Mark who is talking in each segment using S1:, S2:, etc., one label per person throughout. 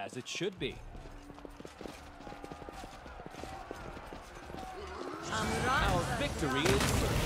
S1: As it should be. Our victory is certain.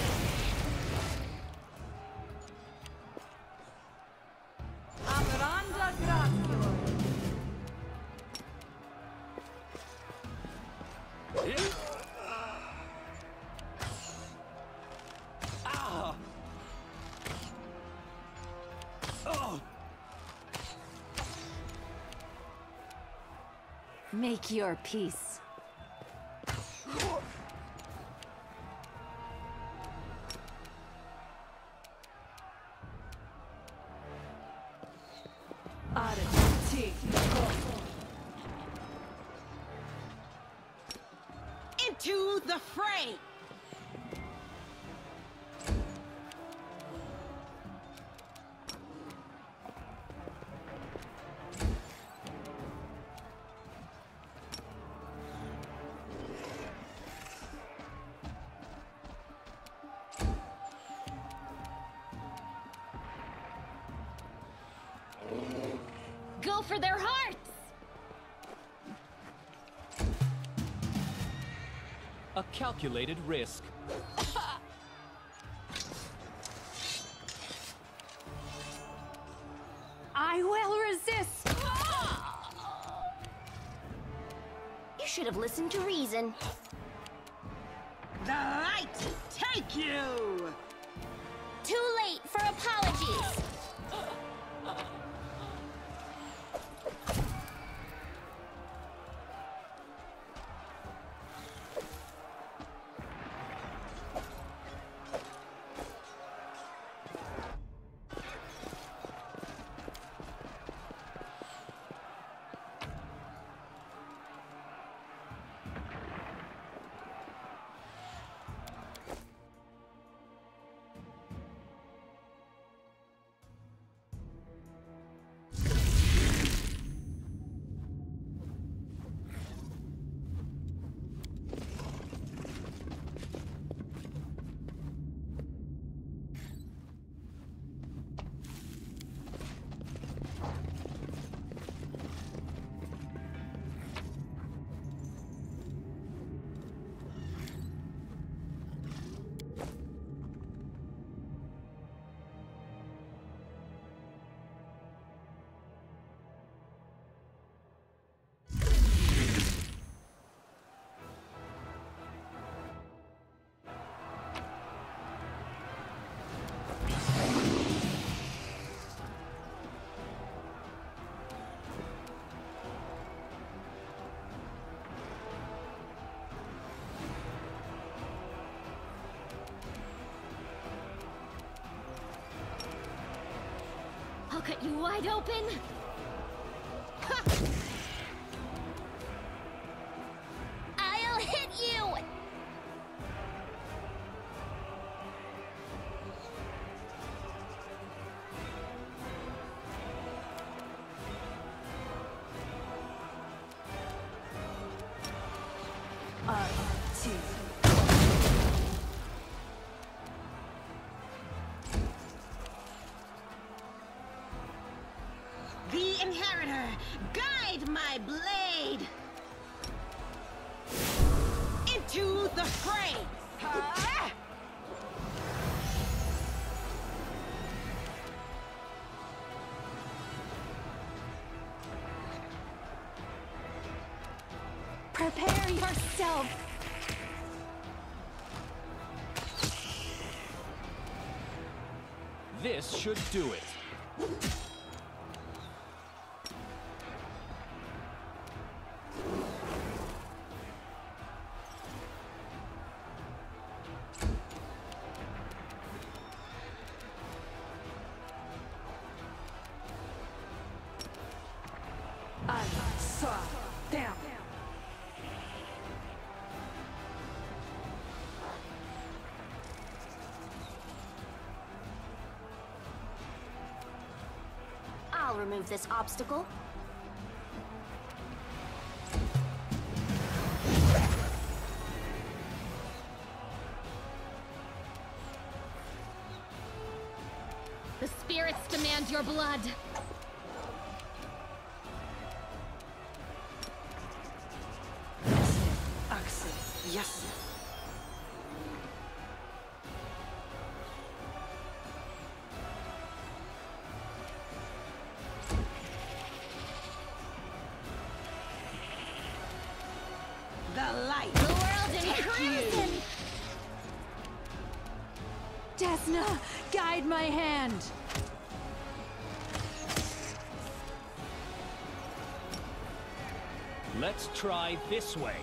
S2: Make your peace.
S3: Into the fray!
S2: Go for their hearts!
S1: A calculated risk.
S2: I will resist! You should have listened to reason.
S3: The light take you!
S2: Too late for apologies! I'll cut you wide open! Ha! I'll hit you!
S3: The Inheritor, guide my blade! Into the fray! Ha!
S2: Prepare yourself!
S1: This should do it.
S2: Down. I'll remove this obstacle. The spirits demand your blood.
S3: Yes. The light.
S2: The world in crimson!
S4: Desna, guide my hand!
S1: Let's try this way.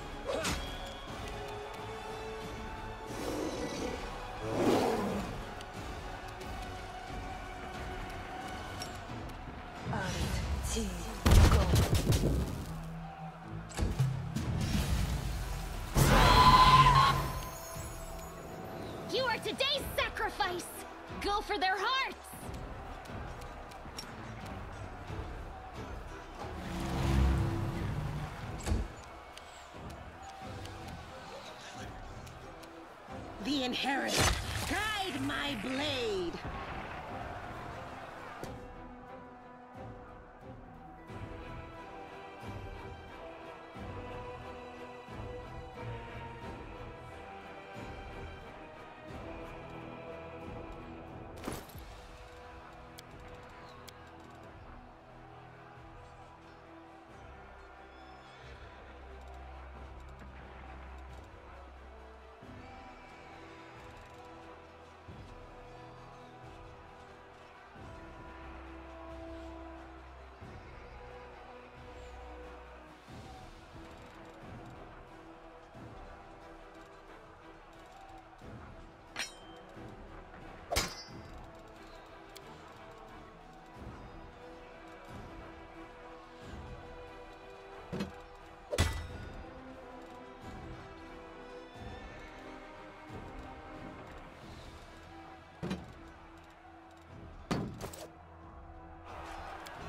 S2: You are today's sacrifice! Go for their hearts!
S3: The inheritor. Guide my blade.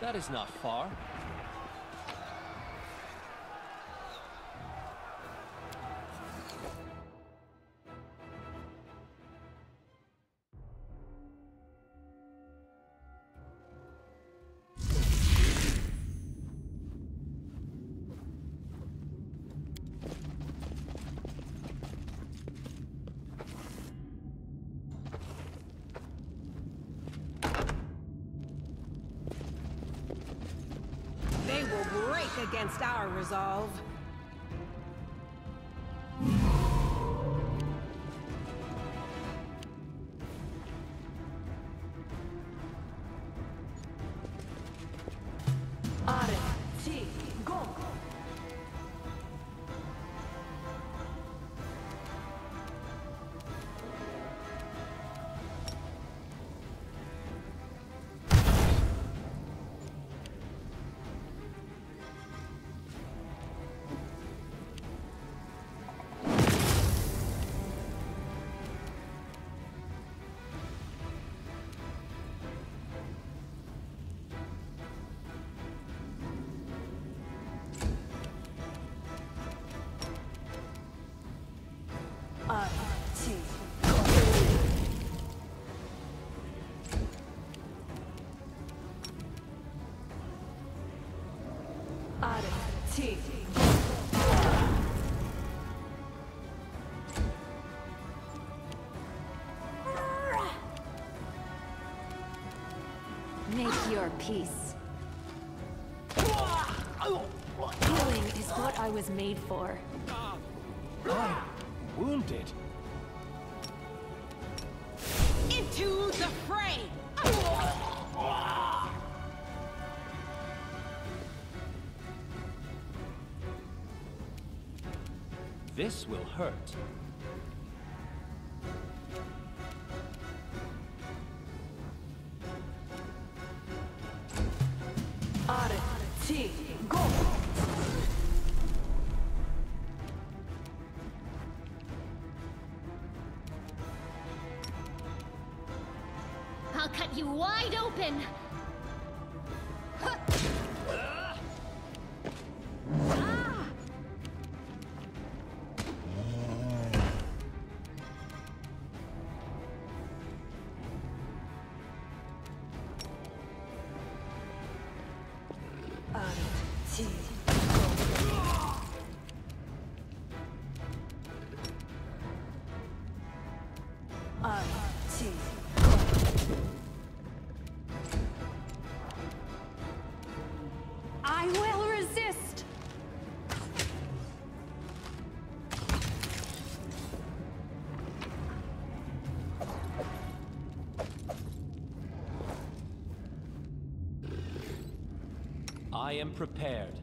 S1: That is not far.
S3: They will break against our resolve.
S4: Make your peace. Healing is what I was made for.
S1: I'm wounded.
S3: Into the fray!
S1: This will hurt.
S2: I'll cut you wide open!
S4: I will resist!
S1: I am prepared.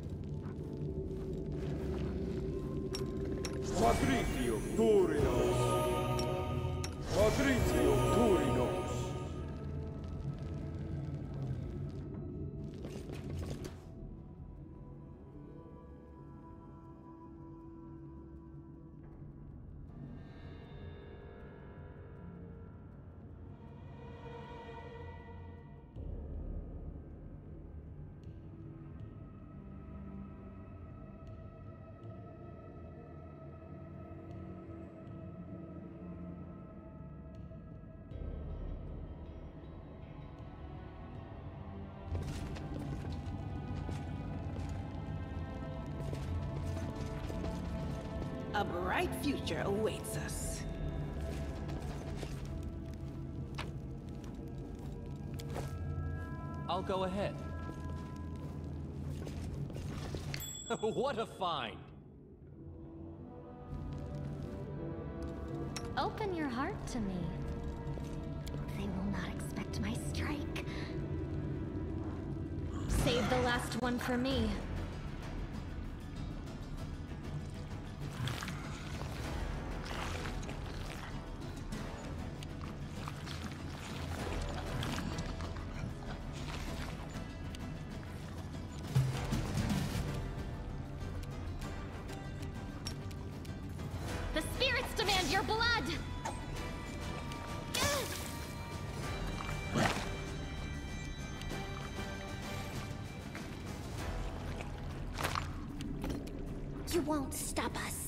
S5: Patritio Turinos. Patritio Turinos.
S3: A bright future awaits us.
S1: I'll go ahead. What a find!
S2: Open your heart to me. They will not expect my strike. Save the last one for me. The spirits demand your blood! You won't stop us.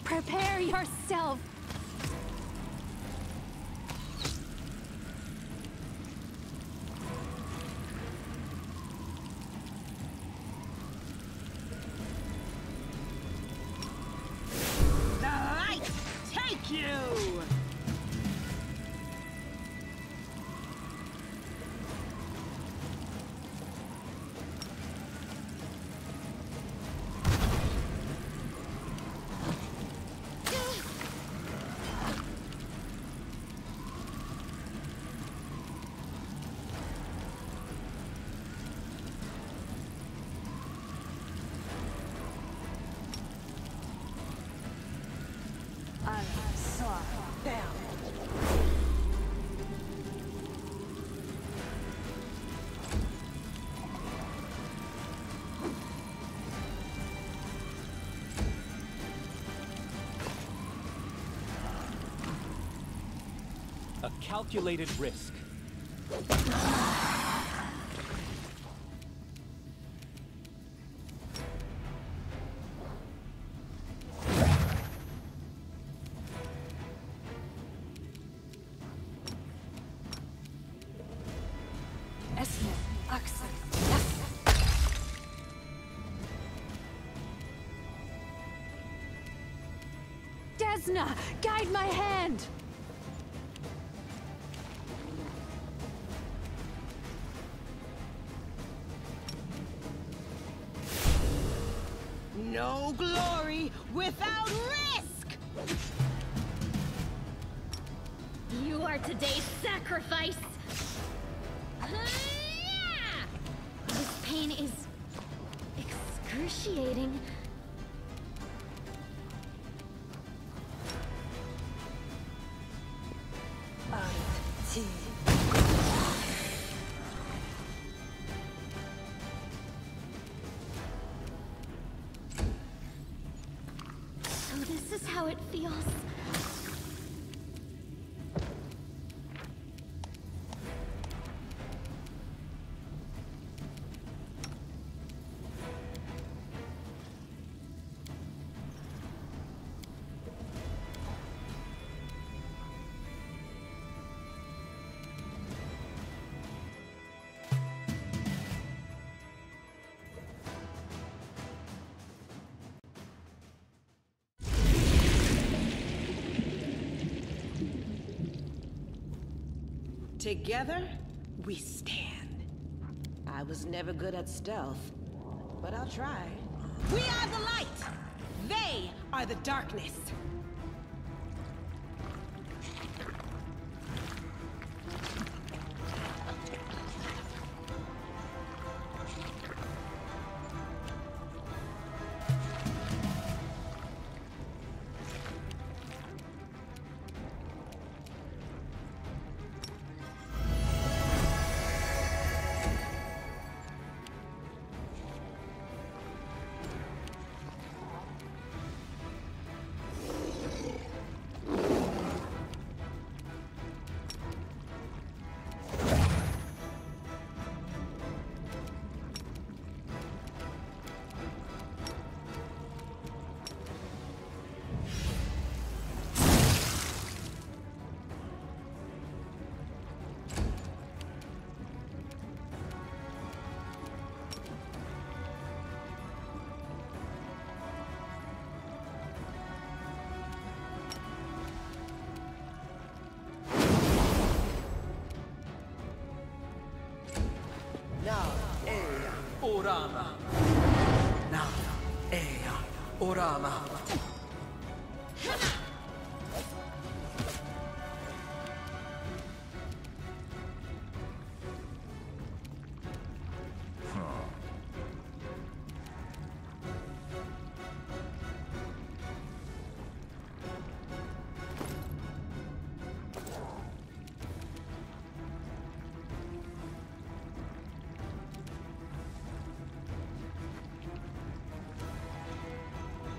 S4: Prepare yourself!
S3: The light take you!
S1: A calculated risk.
S4: Desna, guide my hand!
S3: No glory without risk!
S2: You are today's sacrifice! This pain is excruciating. So this is how it feels.
S3: Together, we stand. I was never good at stealth, but I'll try. We are the light! They are the darkness!
S6: Orama. Now, Ea, Orama.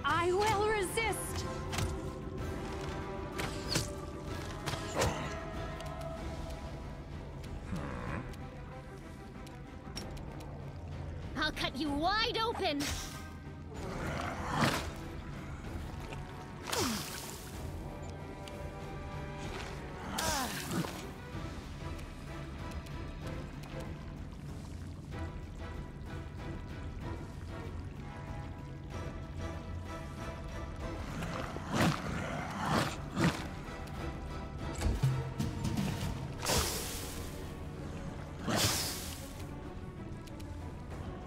S4: I will resist!
S2: I'll cut you wide open!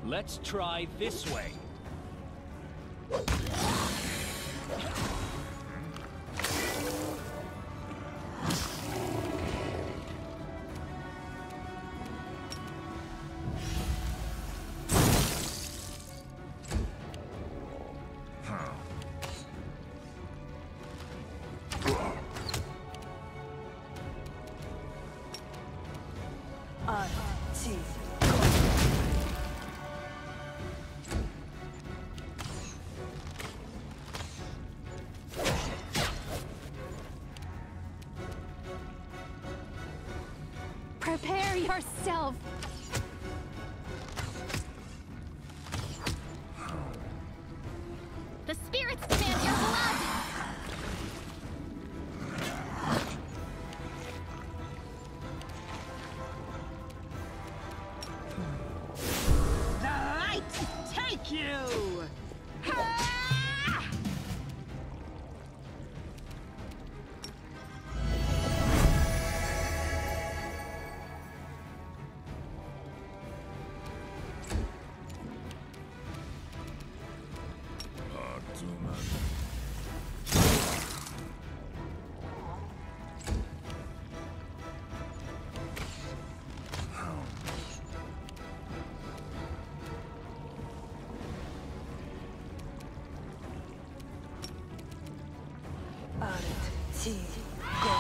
S1: Let's try this way.
S4: Prepare yourself!
S2: The spirits demand your blood!
S3: The light take you! Mighty go.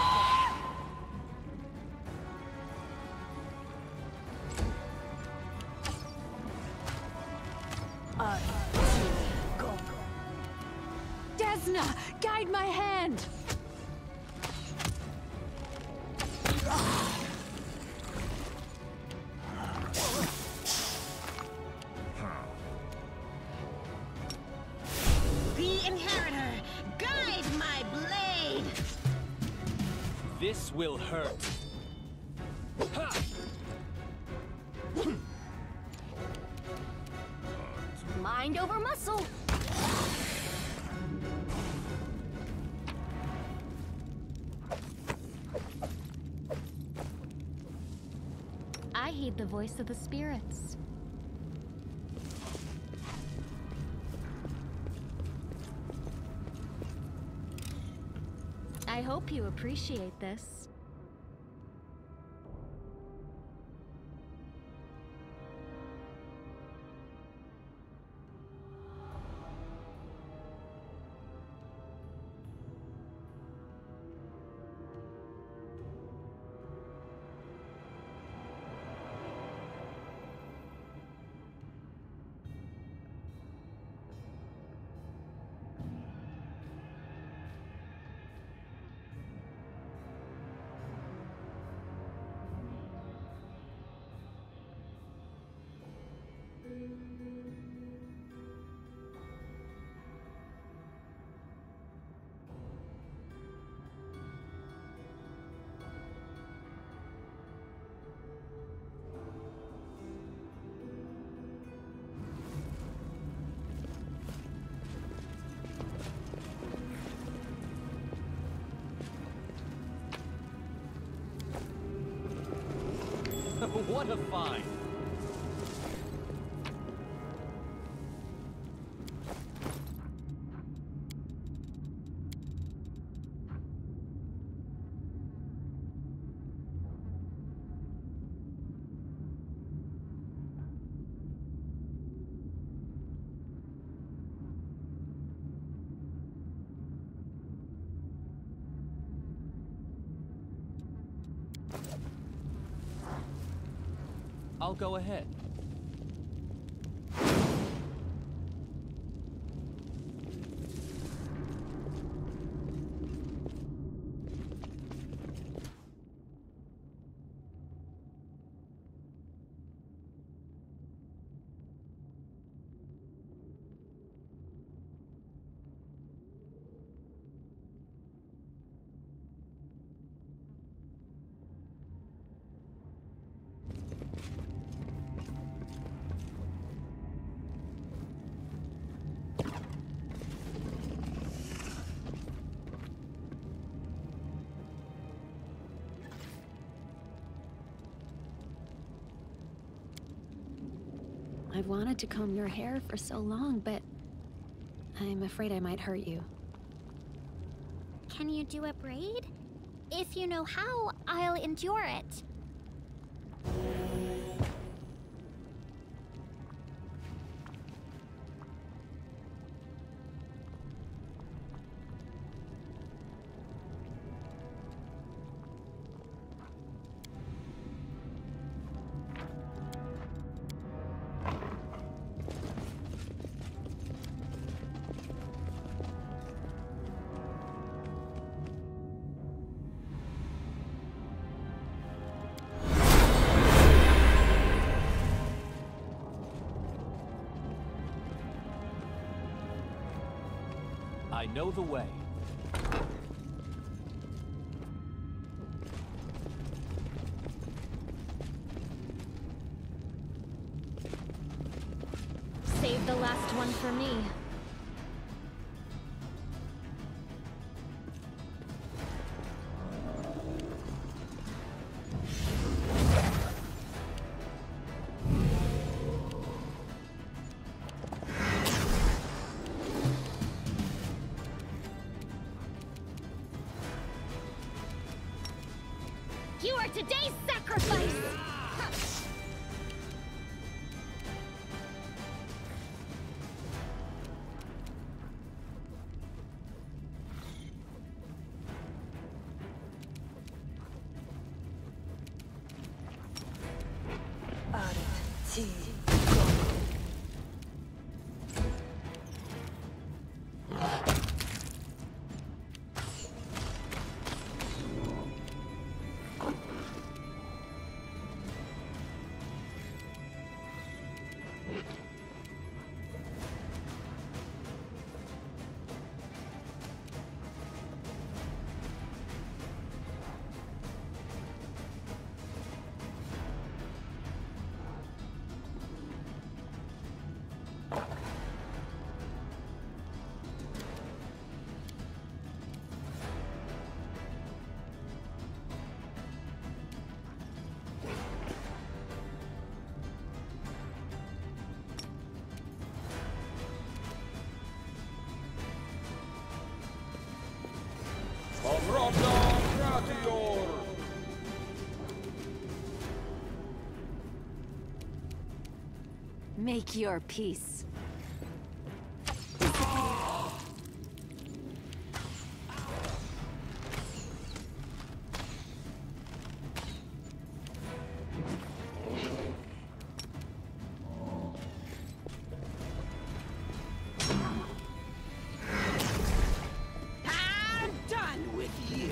S3: Go.
S4: Desna, guide my hand!
S3: The Inheritor, guide my blade!
S1: This will hurt. Ha!
S2: Mind over muscle. I heed the voice of the spirits. I hope you appreciate this.
S1: What a find! I'll go ahead.
S4: I've wanted to comb your hair for so long, but I'm afraid I might hurt you.
S2: Can you do a braid? If you know how, I'll endure it.
S1: I know the way.
S2: Save the last one for me. You are today's sacrifice!
S4: Make your peace.
S3: I'm done with you.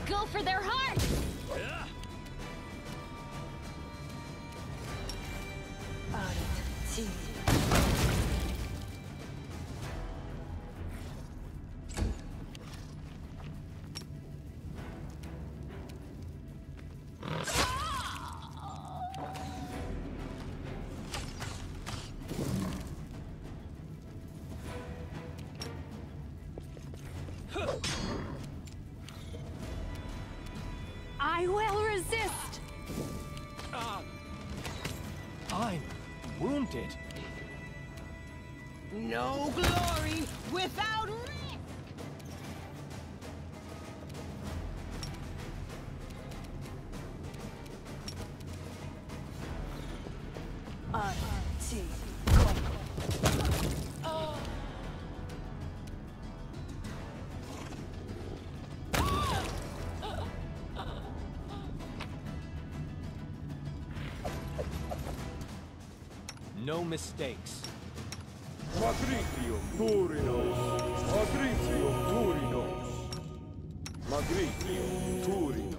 S4: Go for their heart! I will resist!
S1: I'm wounded.
S3: No glory without risk!
S1: No mistakes.
S5: Magritium Turinos. Magritium Turinos. Magritium Turinos.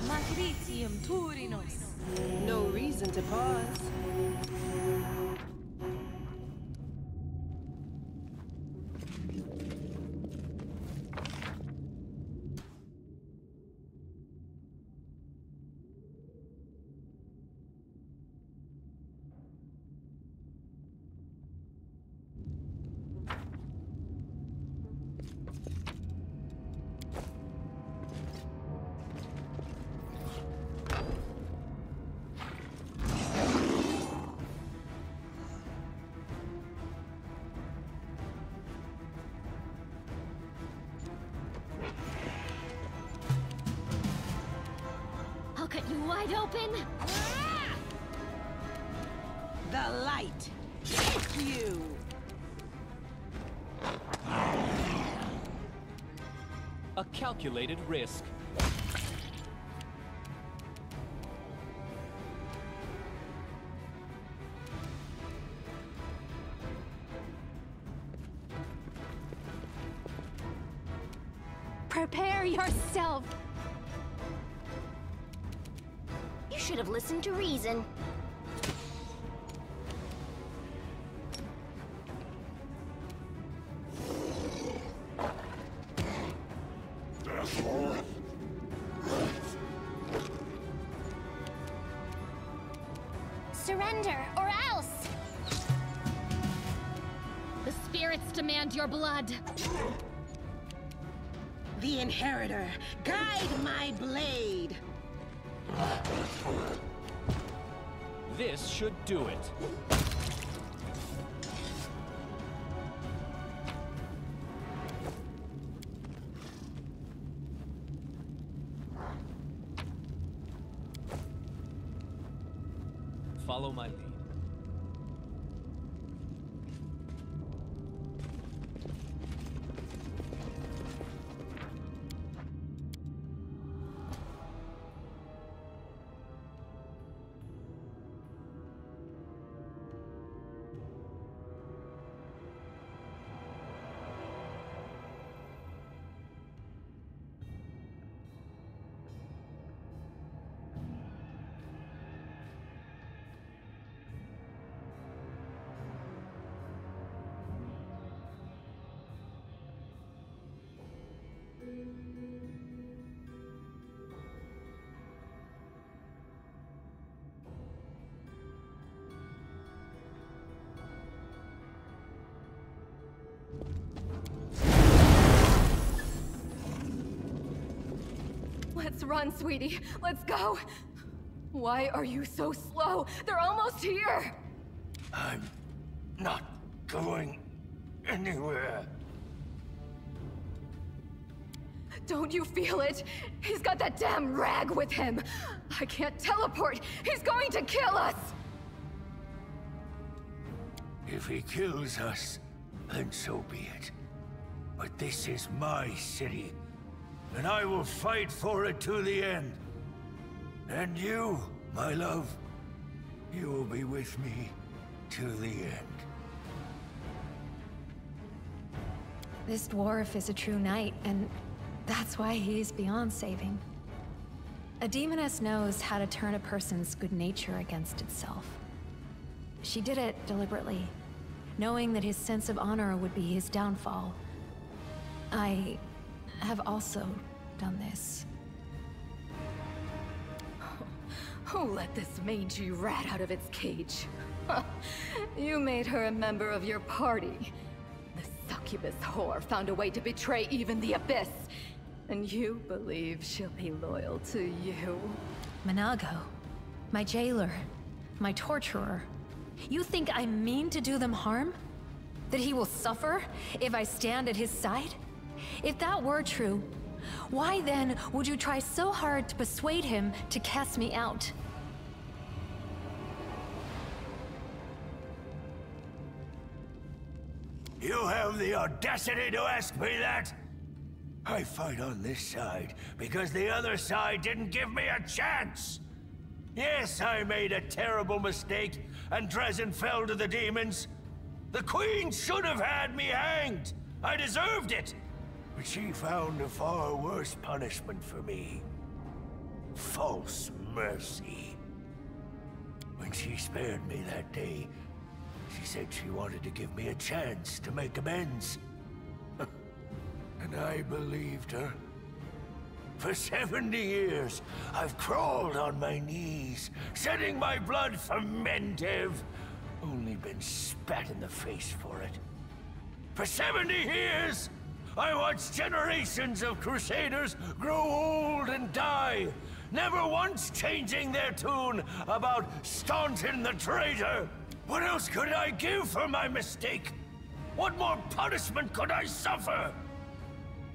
S7: Magritium Turinos.
S3: No reason to pause.
S4: I'll cut you wide open!
S3: The light hits you!
S1: A calculated risk.
S4: Prepare yourself!
S2: You should have listened to reason. Surrender, or else!
S4: The spirits demand your blood!
S3: The Inheritor, guide my blade!
S1: This should do it. Follow my lead.
S7: run, sweetie. Let's go. Why are you so slow? They're almost here.
S5: I'm not going anywhere.
S7: Don't you feel it? He's got that damn rag with him. I can't teleport. He's going to kill us.
S5: If he kills us, then so be it. But this is my city, and I will fight for it to the end. And you, my love, you will be with me to the end.
S4: This dwarf is a true knight, and that's why he is beyond saving. A demoness knows how to turn a person's good nature against itself. She did it deliberately, knowing that his sense of honor would be his downfall. I have also done this.
S7: Who let this mangy rat out of its cage? You made her a member of your party. The succubus whore found a way to betray even the Abyss. And you believe she'll be loyal to you?
S4: Manago, my jailer, my torturer. You think I mean to do them harm? That he will suffer if I stand at his side? If that were true, why then would you try so hard to persuade him to cast me out?
S5: You have the audacity to ask me that? I fight on this side because the other side didn't give me a chance. Yes, I made a terrible mistake, and Dresden fell to the demons. The Queen should have had me hanged. I deserved it. But she found a far worse punishment for me. False mercy. When she spared me that day, she said she wanted to give me a chance to make amends. And I believed her. For 70 years, I've crawled on my knees, shedding my blood for Mendev. Only been spat in the face for it. For 70 years, I watched generations of Crusaders grow old and die, never once changing their tune about staunching the traitor. What else could I give for my mistake? What more punishment could I suffer?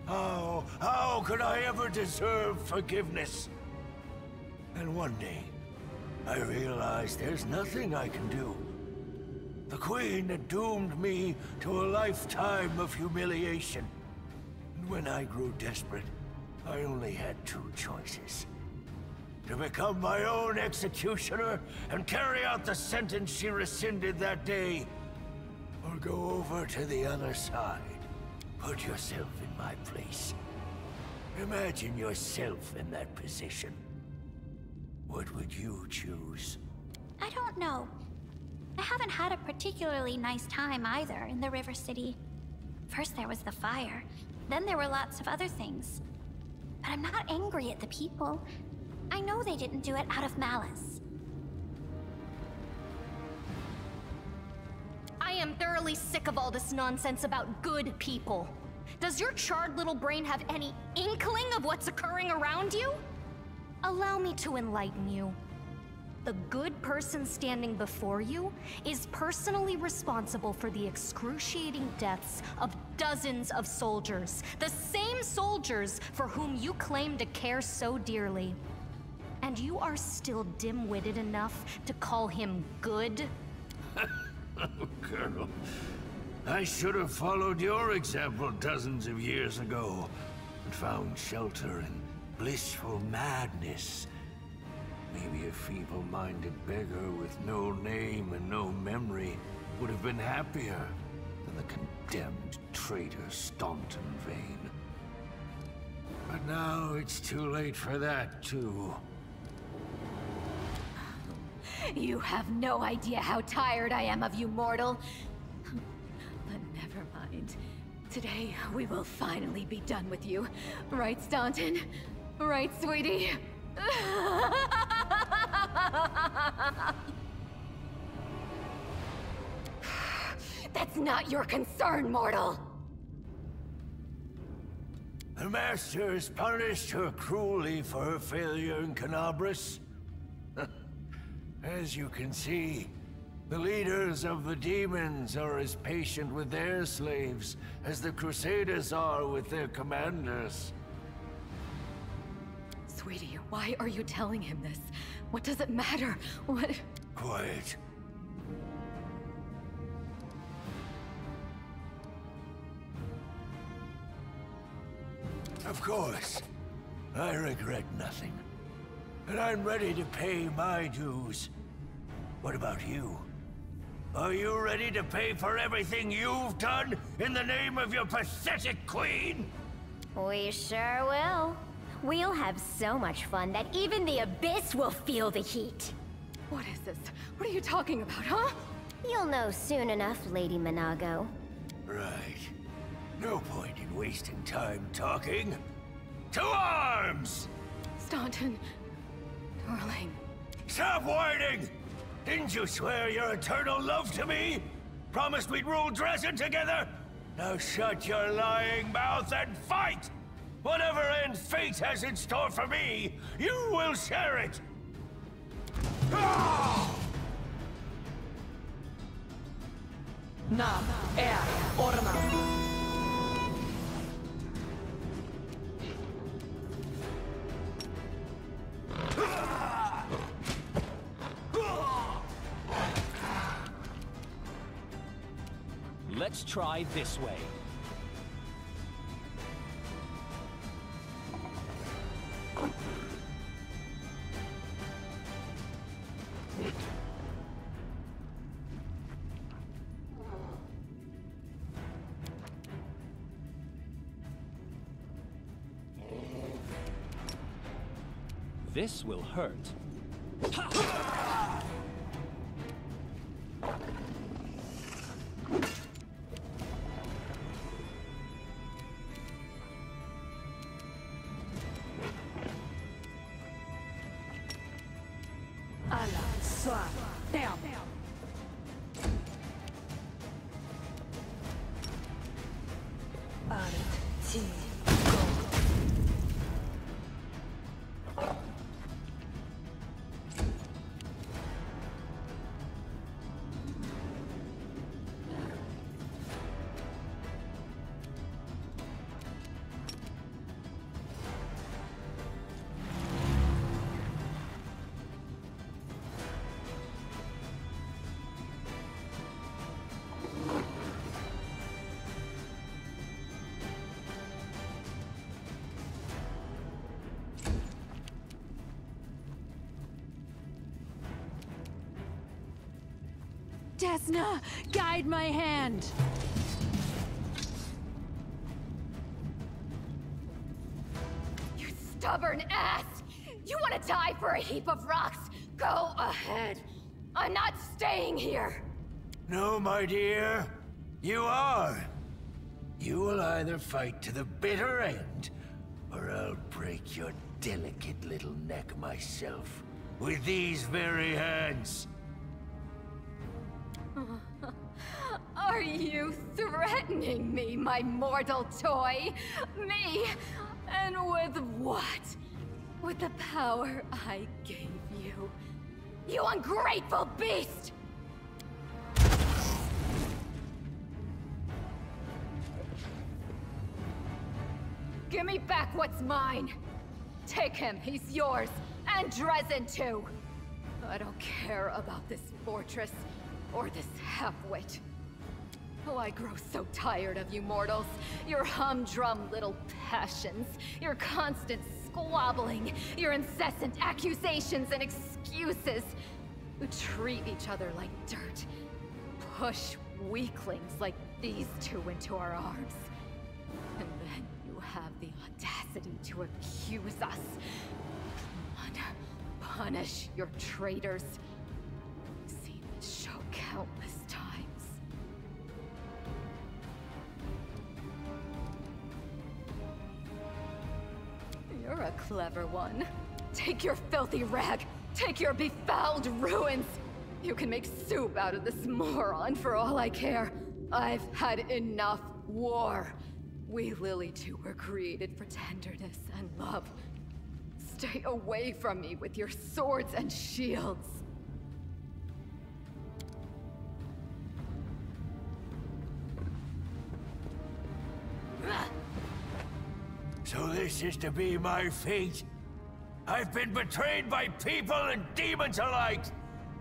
S5: How could I ever deserve forgiveness? And one day, I realized there's nothing I can do. The Queen had doomed me to a lifetime of humiliation. And when I grew desperate, I only had two choices. To become my own executioner and carry out the sentence she rescinded that day, or go over to the other side. Put yourself in my place. Imagine yourself in that position. What would you choose?
S2: I don't know. I haven't had a particularly nice time either in the River City. First there was the fire, then there were lots of other things. But I'm not angry at the people. I know they didn't do it out of malice.
S8: I am thoroughly sick of all this nonsense about good people. Does your charred little brain have any inkling of what's occurring around you? Allow me to enlighten you. The good person standing before you is personally responsible for the excruciating deaths of dozens of soldiers. The same soldiers for whom you claim to care so dearly. And you are still dim-witted enough to call him good?
S5: Oh, Colonel. I should have followed your example dozens of years ago and found shelter in blissful madness. Maybe a feeble-minded beggar with no name and no memory would have been happier than the condemned traitor Staunton Vane. But now it's too late for that, too.
S7: You have no idea how tired I am of you, mortal. But never mind. Today, we will finally be done with you. Right, Staunton? Right, sweetie? That's not your concern, mortal!
S5: The Masters punished her cruelly for her failure in Canabras. As you can see, the leaders of the demons are as patient with their slaves as the Crusaders are with their commanders.
S7: Sweetie, why are you telling him this? What does it matter? What?
S5: Quiet. Of course, I regret nothing. And I'm ready to pay my dues. What about you? Are you ready to pay for everything you've done in the name of your pathetic queen?
S9: We sure will. We'll have so much fun that even the Abyss will feel the heat.
S7: What is this? What are you talking about, huh?
S9: You'll know soon enough, Lady Minago.
S5: Right. No point in wasting time talking. To arms!
S7: Staunton, darling.
S5: Stop whining! Didn't you swear your eternal love to me? Promised we'd rule Dresden together? Now shut your lying mouth and fight! Whatever end fate has in store for me, you will share it!
S3: Nam, Orma.
S1: Let's try this way. This will hurt.
S10: Desna, guide my hand!
S7: You stubborn ass! You want to die for a heap of rocks? Go ahead. I'm not staying here.
S5: No, my dear. You are. You will either fight to the bitter end, or I'll break your delicate little neck myself. With these very hands.
S7: Are you threatening me, my mortal toy? Me? And with what? With the power I gave you. You ungrateful beast! Give me back what's mine! Take him, he's yours, and Dresden too! I don't care about this fortress, or this half-wit. Oh, I grow so tired of you mortals. Your humdrum little passions, your constant squabbling, your incessant accusations and excuses. You treat each other like dirt. Push weaklings like these two into our arms. And then you have the audacity to accuse us. Come on, punish your traitors. Seen it show countless times. You're a clever one. Take your filthy rag. Take your befouled ruins. You can make soup out of this moron for all I care. I've had enough war. We Lily too were created for tenderness and love. Stay away from me with your swords and shields.
S5: So this is to be my fate? I've been betrayed by people and demons alike!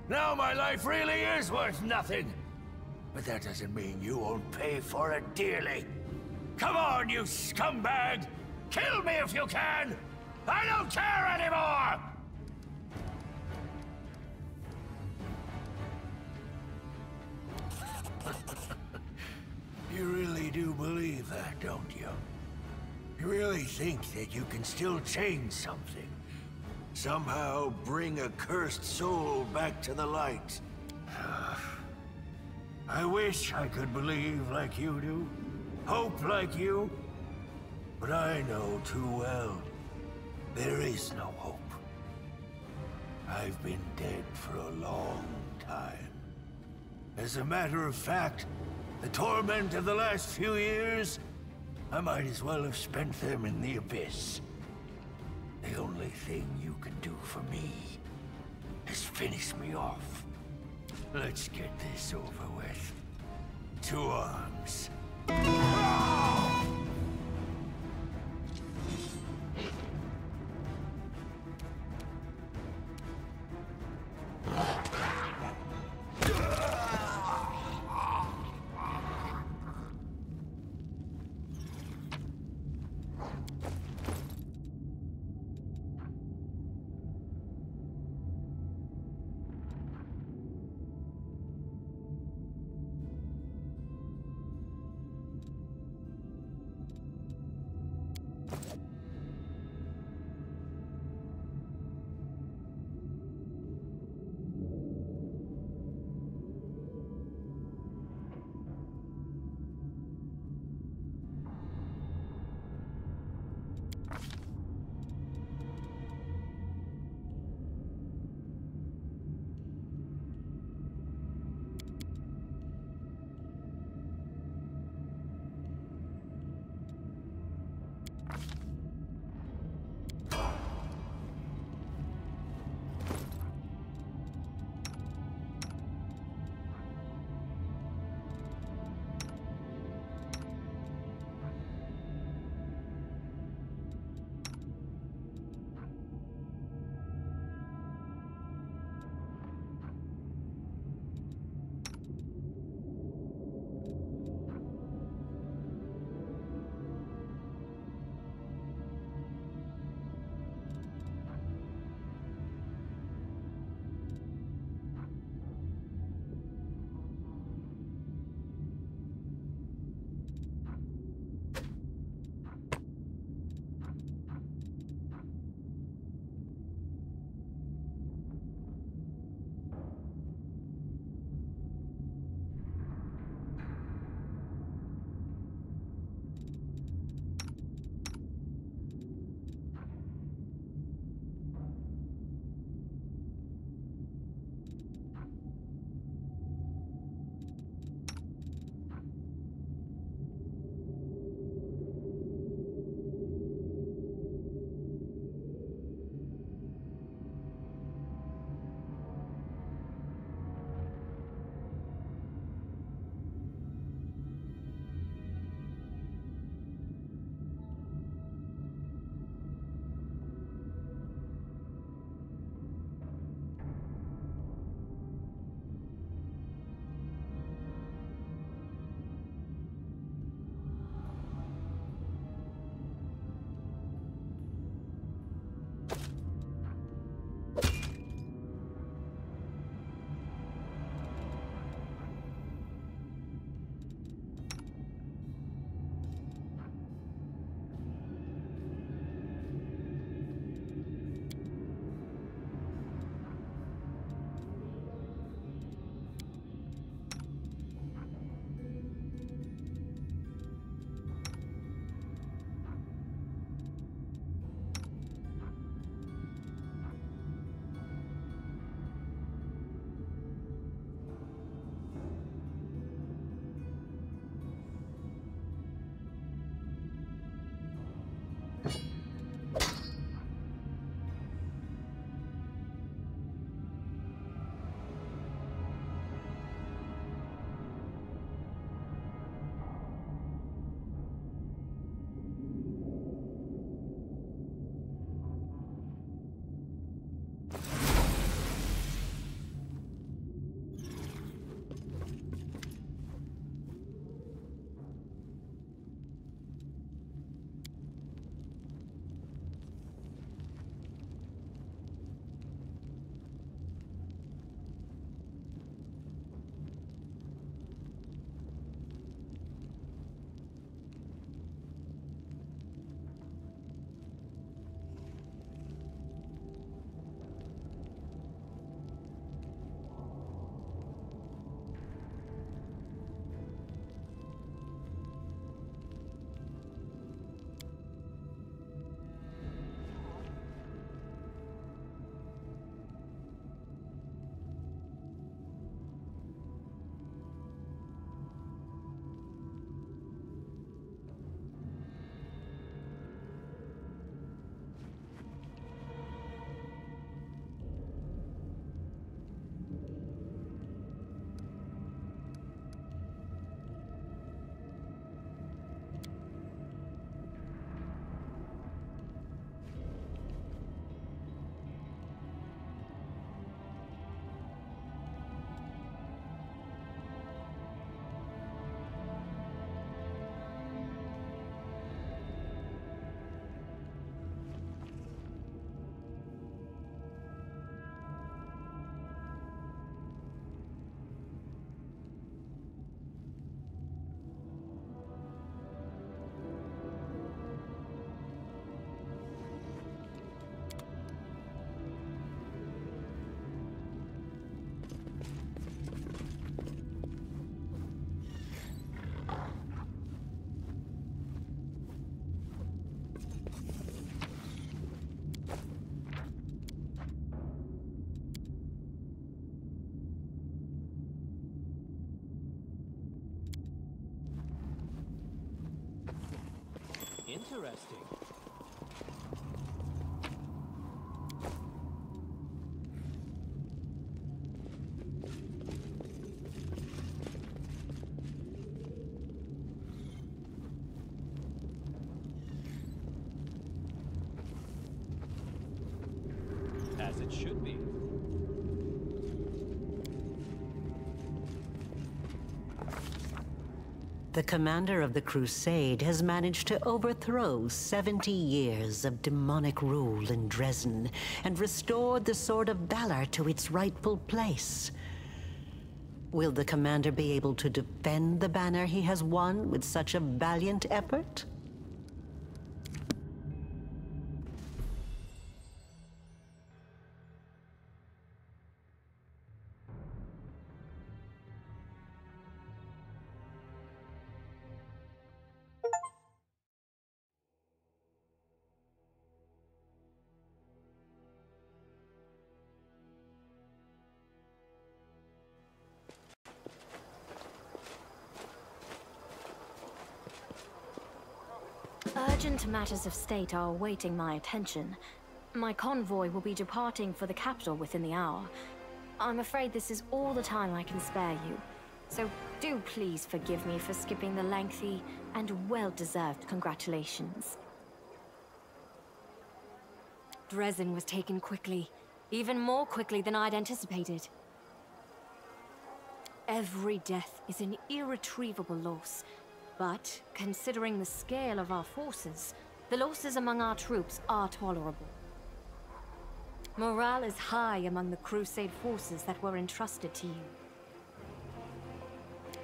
S5: Now my life really is worth nothing! But that doesn't mean you won't pay for it dearly! Come on, you scumbag! Kill me if you can! I don't care anymore! You really do believe that, don't you? You really think that you can still change something? Somehow bring a cursed soul back to the light? I wish I could believe like you do, hope like you, but I know too well, there is no hope. I've been dead for a long time. As a matter of fact, the torment of the last few years, I might as well have spent them in the abyss. The only thing you can do for me is finish me off. Let's get this over with. To arms.
S1: Interesting. As it should be.
S11: The commander of the Crusade has managed to overthrow 70 years of demonic rule in Dresden and restored the Sword of Valor to its rightful place. Will the commander be able to defend the banner he has won with such a valiant effort?
S12: Urgent matters of state are awaiting my attention. My convoy will be departing for the capital within the hour. I'm afraid this is all the time I can spare you, so do please forgive me for skipping the lengthy and well-deserved congratulations. Dresden was taken quickly, even more quickly than I'd anticipated. Every death is an irretrievable loss. But, considering the scale of our forces, the losses among our troops are tolerable. Morale is high among the Crusade forces that were entrusted to you.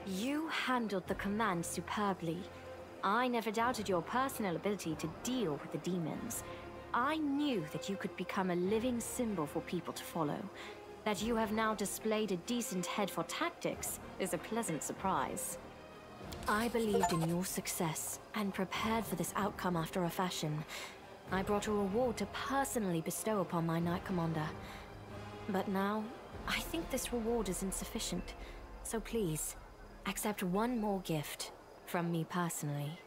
S12: You handled the command superbly. I never doubted your personal ability to deal with the demons. I knew that you could become a living symbol for people to follow. That you have now displayed a decent head for tactics is a pleasant surprise. I believed in your success, and prepared for this outcome after a fashion. I brought a reward to personally bestow upon my Knight Commander. But now, I think this reward is insufficient. So please, accept one more gift from me personally.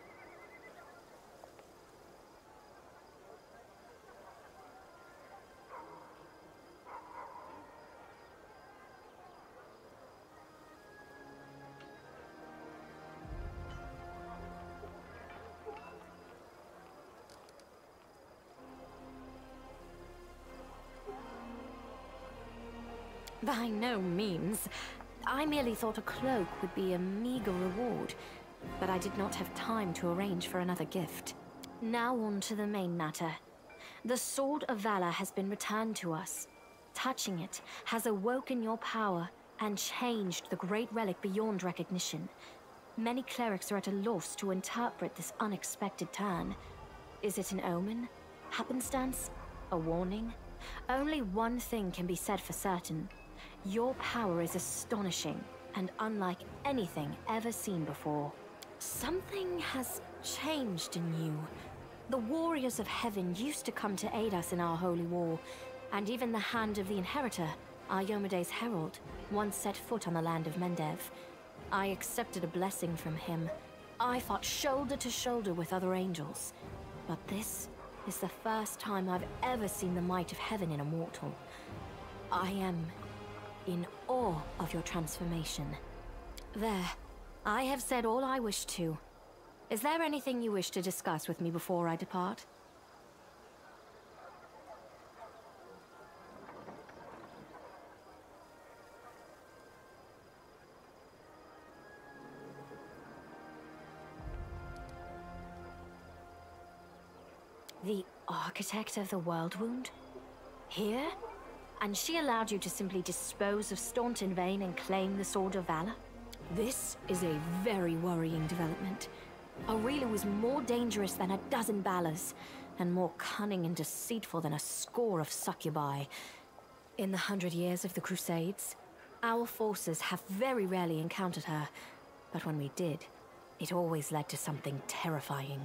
S12: By no means. I merely thought a cloak would be a meager reward, but I did not have time to arrange for another gift. Now on to the main matter. The Sword of Valor has been returned to us. Touching it has awoken your power and changed the great relic beyond recognition. Many clerics are at a loss to interpret this unexpected turn. Is it an omen? Happenstance? A warning? Only one thing can be said for certain. Your power is astonishing and unlike anything ever seen before. Something has changed in you. The warriors of heaven used to come to aid us in our holy war, and even the hand of the Inheritor, our Yomede's herald, once set foot on the land of Mendev. I accepted a blessing from him. I fought shoulder to shoulder with other angels. But this is the first time I've ever seen the might of heaven in a mortal. I am in awe of your transformation. There. I have said all I wish to. Is there anything you wish to discuss with me before I depart? The architect of the World Wound? Here? And she allowed you to simply dispose of Staunton Vane and claim the Sword of Valor? This is a very worrying development. Aureliu is more dangerous than a dozen Balors, and more cunning and deceitful than a score of succubi. In the 100 years of the Crusades, our forces have very rarely encountered her, but when we did, it always led to something terrifying.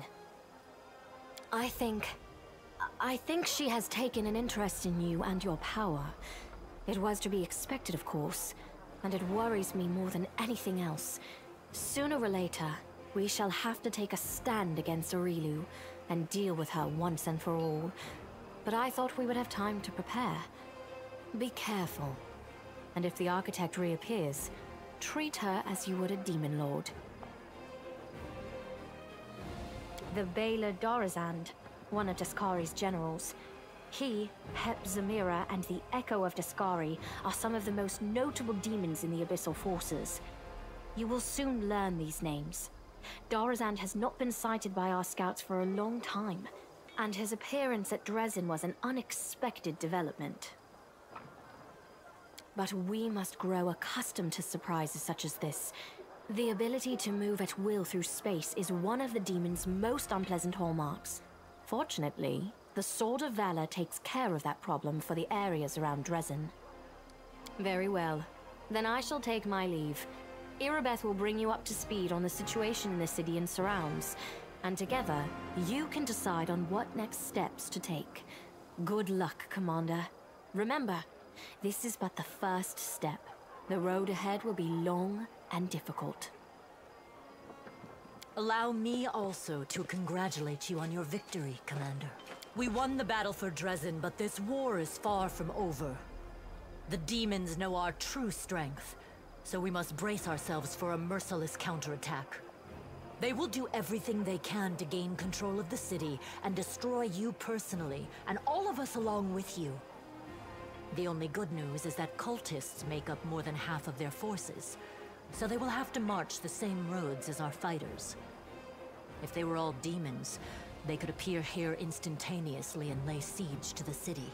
S12: I think she has taken an interest in you and your power. It was to be expected, of course, and it worries me more than anything else. Sooner or later, we shall have to take a stand against Aureliu. and deal with her once and for all. But I thought we would have time to prepare. Be careful. And if the architect reappears, treat her as you would a demon lord. The Baylor Dorazand, one of Daskari's generals. He, Hep Zamira, and the Echo of Daskari are some of the most notable demons in the Abyssal Forces. You will soon learn these names. Dorazand has not been sighted by our scouts for a long time, and his appearance at Dresden was an unexpected development. But we must grow accustomed to surprises such as this. The ability to move at will through space is one of the demon's most unpleasant hallmarks. Fortunately, the Sword of Valor takes care of that problem for the areas around Dresden. Very well. Then I shall take my leave. Irabeth will bring you up to speed on the situation in the city and surrounds, and together, you can decide on what next steps to take. Good luck, Commander. Remember, this is but the first step. The road ahead will be long and difficult.
S13: Allow me also to congratulate you on your victory, Commander. We won the battle for Dresden, but this war is far from over. The demons know our true strength, so we must brace ourselves for a merciless counterattack. They will do everything they can to gain control of the city and destroy you personally, and all of us along with you. The only good news is that cultists make up more than half of their forces, so they will have to march the same roads as our fighters. If they were all demons, they could appear here instantaneously and lay siege to the city.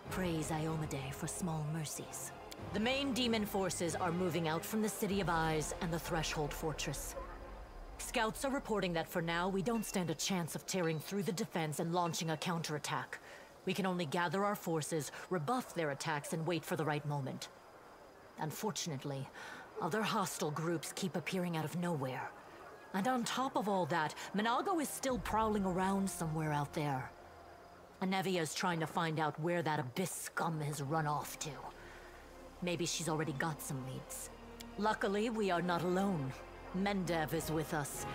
S13: Praise Iomade for small mercies. The main demon forces are moving out from the City of Eyes and the Threshold Fortress. Scouts are reporting that for now, we don't stand a chance of tearing through the defense and launching a counterattack. We can only gather our forces, rebuff their attacks, and wait for the right moment. Unfortunately, other hostile groups keep appearing out of nowhere. And on top of all that, Minago is still prowling around somewhere out there. Anevia is trying to find out where that Abyss scum has run off to. Maybe she's already got some leads. Luckily, we are not alone. Mendev is with us.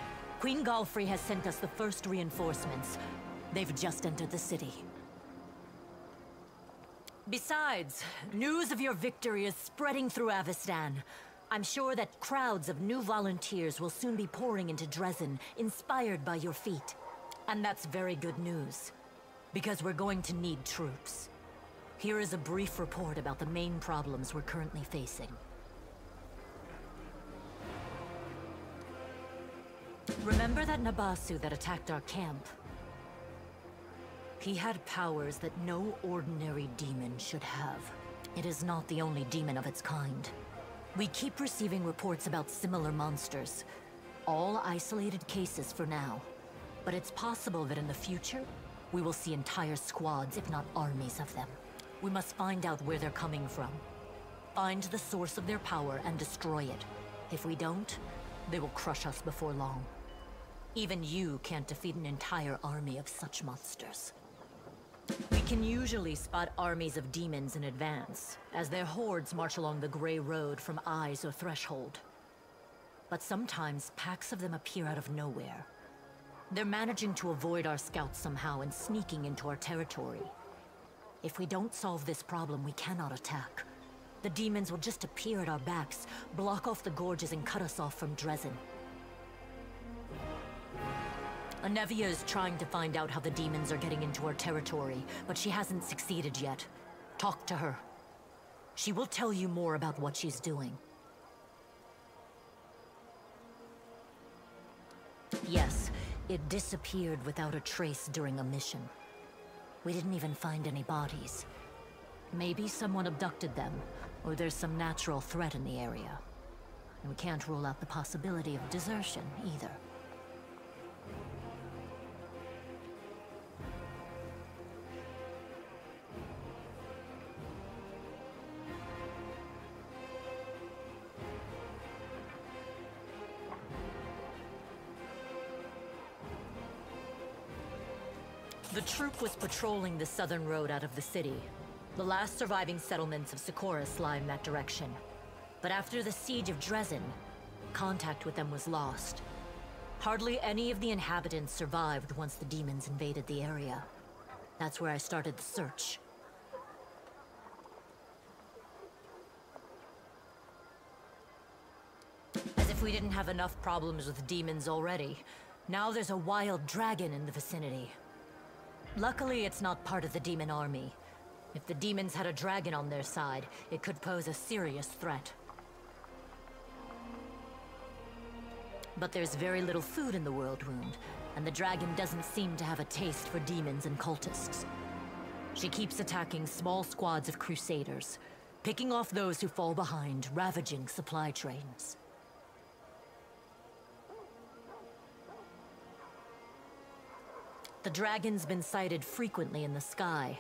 S13: Queen Galfrey has sent us the first reinforcements. They've just entered the city. Besides, news of your victory is spreading through Avestan. I'm sure that crowds of new volunteers will soon be pouring into Dresden, inspired by your feat. And that's very good news, because we're going to need troops. Here is a brief report about the main problems we're currently facing. Remember that Nabasu that attacked our camp? He had powers that no ordinary demon should have. It is not the only demon of its kind. We keep receiving reports about similar monsters. All isolated cases for now. But it's possible that in the future, we will see entire squads, if not armies of them. We must find out where they're coming from. Find the source of their power and destroy it. If we don't, they will crush us before long. Even you can't defeat an entire army of such monsters. We can usually spot armies of demons in advance, as their hordes march along the Grey Road from Eyes or Threshold. But sometimes packs of them appear out of nowhere. They're managing to avoid our scouts somehow and sneaking into our territory. If we don't solve this problem, we cannot attack. The demons will just appear at our backs, block off the gorges and cut us off from Dresden. Anevia is trying to find out how the demons are getting into our territory, but she hasn't succeeded yet. Talk to her. She will tell you more about what she's doing. Yes, it disappeared without a trace during a mission. We didn't even find any bodies. Maybe someone abducted them, or there's some natural threat in the area. And we can't rule out the possibility of desertion, either. The troop was patrolling the southern road out of the city. The last surviving settlements of Sikoris lie in that direction. But after the siege of Dresden, contact with them was lost. Hardly any of the inhabitants survived once the demons invaded the area. That's where I started the search. As if we didn't have enough problems with demons already. Now there's a wild dragon in the vicinity. Luckily, it's not part of the demon army. If the demons had a dragon on their side, it could pose a serious threat. But there's very little food in the World Wound, and the dragon doesn't seem to have a taste for demons and cultists. She keeps attacking small squads of crusaders, picking off those who fall behind, ravaging supply trains. The dragon's been sighted frequently in the sky,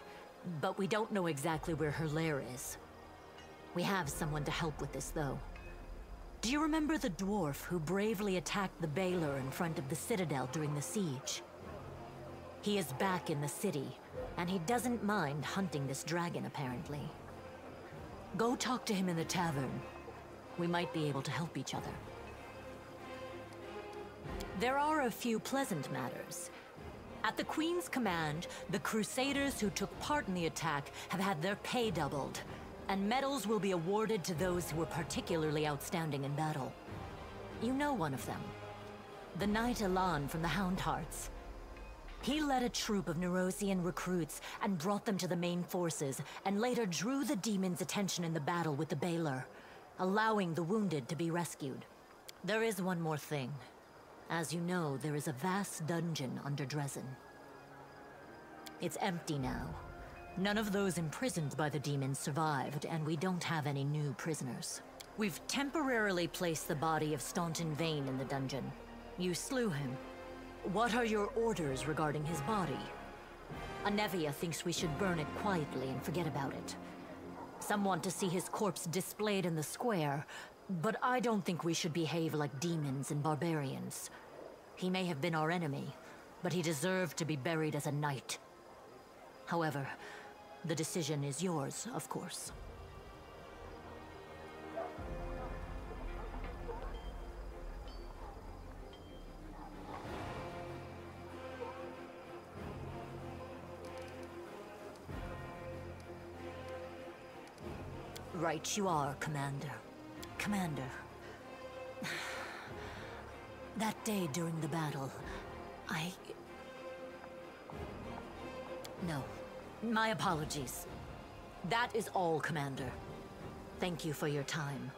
S13: but we don't know exactly where her lair is. We have someone to help with this, though. Do you remember the dwarf who bravely attacked the Baylor in front of the Citadel during the siege? He is back in the city, and he doesn't mind hunting this dragon, apparently. Go talk to him in the tavern. We might be able to help each other. There are a few pleasant matters. At the Queen's command, the Crusaders who took part in the attack have had their pay doubled, and medals will be awarded to those who were particularly outstanding in battle. You know one of them. The Knight Elan from the Houndhearts. He led a troop of Nerosian recruits and brought them to the main forces, and later drew the demons' attention in the battle with the Baylor, allowing the wounded to be rescued. There is one more thing. As you know, there is a vast dungeon under Dresden. It's empty now. None of those imprisoned by the demons survived, and we don't have any new prisoners. We've temporarily placed the body of Staunton Vane in the dungeon. You slew him. What are your orders regarding his body? Anevia thinks we should burn it quietly and forget about it. Some want to see his corpse displayed in the square, but I don't think we should behave like demons and barbarians. He may have been our enemy, but he deserved to be buried as a knight. However, the decision is yours, of course. Right you are, Commander. Commander. That day during the battle, No. My apologies. That is all, Commander. Thank you for your time.